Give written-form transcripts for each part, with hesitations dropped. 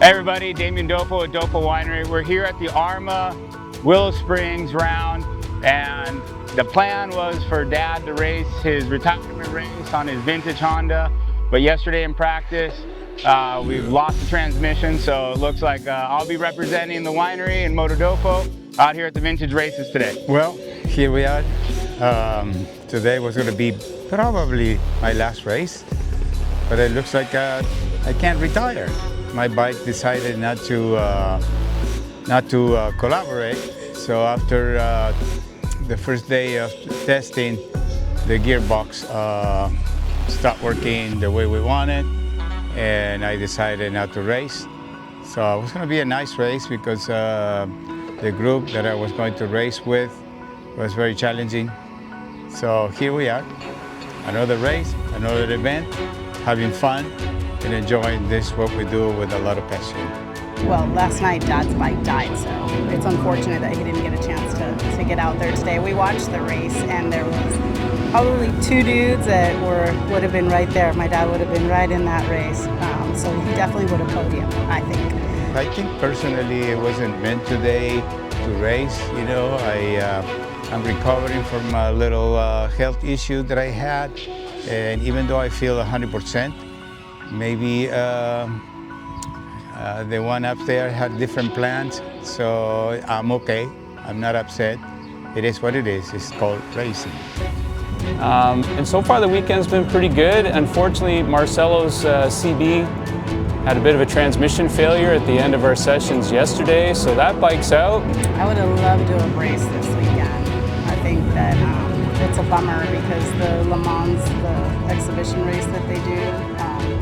Hey everybody, Damian Doffo at Doffo Winery. We're here at the AHRMA Willow Springs round, and the plan was for Dad to race his retirement race on his vintage Honda, but yesterday in practice we've lost the transmission, so it looks like I'll be representing the winery and MotoDoffo out here at the vintage races today. Well, here we are. Today was going to be probably my last race, but it looks like I can't retire. My bike decided not to collaborate. So after the first day of testing, the gearbox stopped working the way we wanted, and I decided not to race. So it was going to be a nice race because the group that I was going to race with was very challenging. So here we are, another race, another event, having fun and enjoying this, what we do, with a lot of passion. Well, last night Dad's bike died, so it's unfortunate that he didn't get a chance to get out there today. We watched the race and there was probably two dudes that would have been right there. My dad would have been right in that race, so he definitely would have podiumed, I think. I think personally it wasn't meant today to race. You know, I'm recovering from a little health issue that I had, and even though I feel 100%, maybe the one up there had different plans, so I'm okay. I'm not upset. It is what it is. It's called racing. And so far the weekend's been pretty good. Unfortunately, Marcelo's CB had a bit of a transmission failure at the end of our sessions yesterday, so that bike's out. I would have loved to have raced this weekend. I think that it's a bummer because the Le Mans, the exhibition race that they do,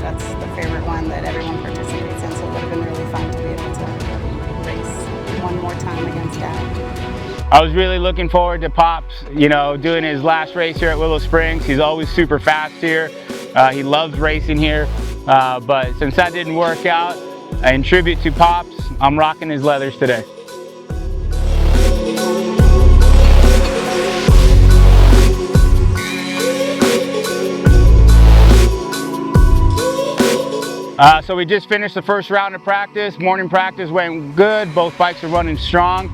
that's the favorite one that everyone participates in, so it would have been really fun to be able to race one more time against Dad. I was really looking forward to Pops, doing his last race here at Willow Springs. He's always super fast here. He loves racing here, but since that didn't work out, in tribute to Pops, I'm rocking his leathers today. So we just finished the first round of practice. Morning practice went good. Both bikes are running strong.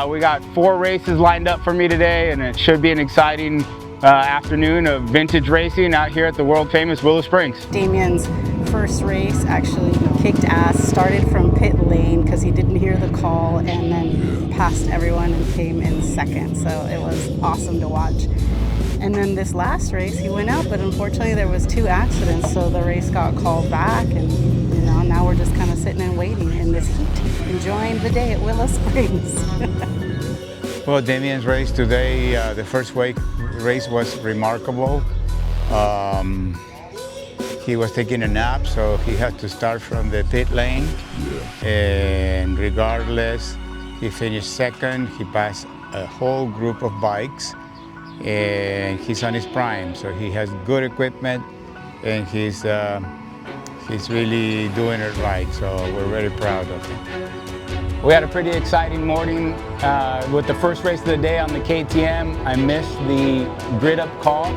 We got 4 races lined up for me today, and it should be an exciting afternoon of vintage racing out here at the world famous Willow Springs. Damian's first race actually kicked ass, started from pit lane because he didn't hear the call, and then passed everyone and came in second. So it was awesome to watch. And then this last race he went out, but unfortunately there was 2 accidents, so the race got called back, and now we're just kind of sitting and waiting in this heat, enjoying the day at Willow Springs. Well, Damian's race today, the first race was remarkable. He was taking a nap, so he had to start from the pit lane, and regardless, he finished second. He passed a whole group of bikes, and he's on his prime, so he has good equipment, and he's really doing it right, so we're very proud of him. We had a pretty exciting morning with the first race of the day on the KTM. I missed the grid up call,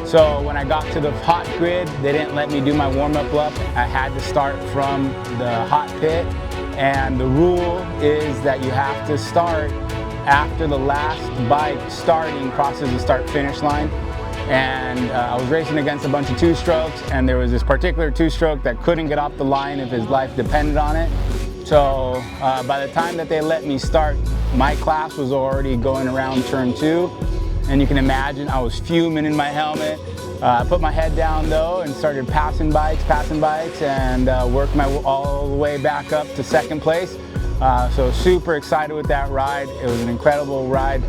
so when I got to the hot grid, they didn't let me do my warm-up lap. I had to start from the hot pit, and the rule is that you have to start after the last bike starting crosses the start-finish line. And I was racing against a bunch of 2-strokes, and there was this particular 2-stroke that couldn't get off the line if his life depended on it. So by the time that they let me start, my class was already going around turn 2, and you can imagine I was fuming in my helmet. I put my head down though and started passing bikes, and worked my all the way back up to second place. So super excited with that ride. It was an incredible ride.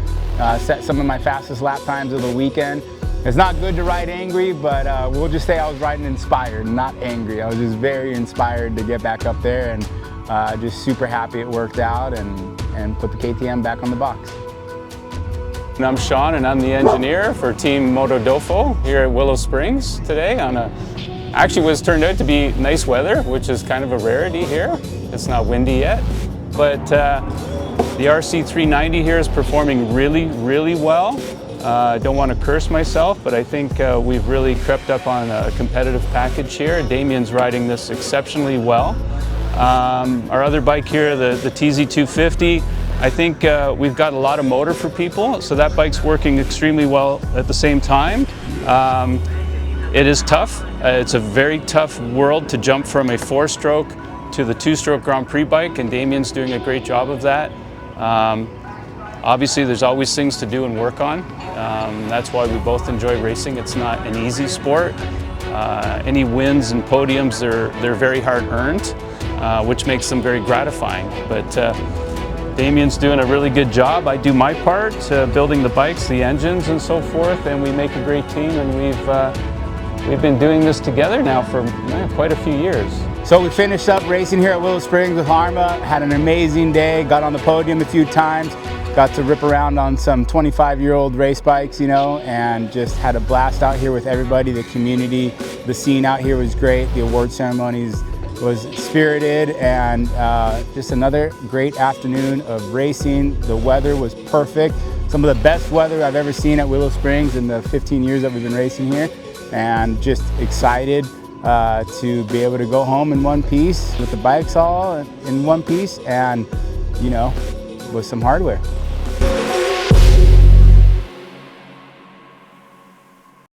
Set some of my fastest lap times of the weekend. It's not good to ride angry, but we'll just say I was riding inspired, not angry. I was just very inspired to get back up there, and just super happy it worked out, and put the KTM back on the box. And I'm Sean, and I'm the engineer for Team MotoDoffo here at Willow Springs today on actually was turned out to be nice weather, which is kind of a rarity here. It's not windy yet, but the RC390 here is performing really, really well. I don't want to curse myself, but I think we've really crept up on a competitive package here. Damian's riding this exceptionally well. Our other bike here, the TZ250, I think we've got a lot of motor for people, so that bike's working extremely well at the same time. It is tough. It's a very tough world to jump from a 4-stroke to the 2-stroke Grand Prix bike, and Damian's doing a great job of that. Obviously, there's always things to do and work on. That's why we both enjoy racing. It's not an easy sport. Any wins and podiums, they're very hard earned, which makes them very gratifying. But Damian's doing a really good job. I do my part, building the bikes, the engines, and so forth, and we make a great team. And we've been doing this together now for quite a few years. So we finished up racing here at Willow Springs with AHRMA, had an amazing day, got on the podium a few times, got to rip around on some 25-year-old race bikes, you know, and just had a blast out here with everybody, the community. The scene out here was great, the award ceremonies was spirited, and just another great afternoon of racing. The weather was perfect, some of the best weather I've ever seen at Willow Springs in the 15 years that we've been racing here, and just excited to be able to go home in one piece with the bikes all in one piece, and you know, with some hardware.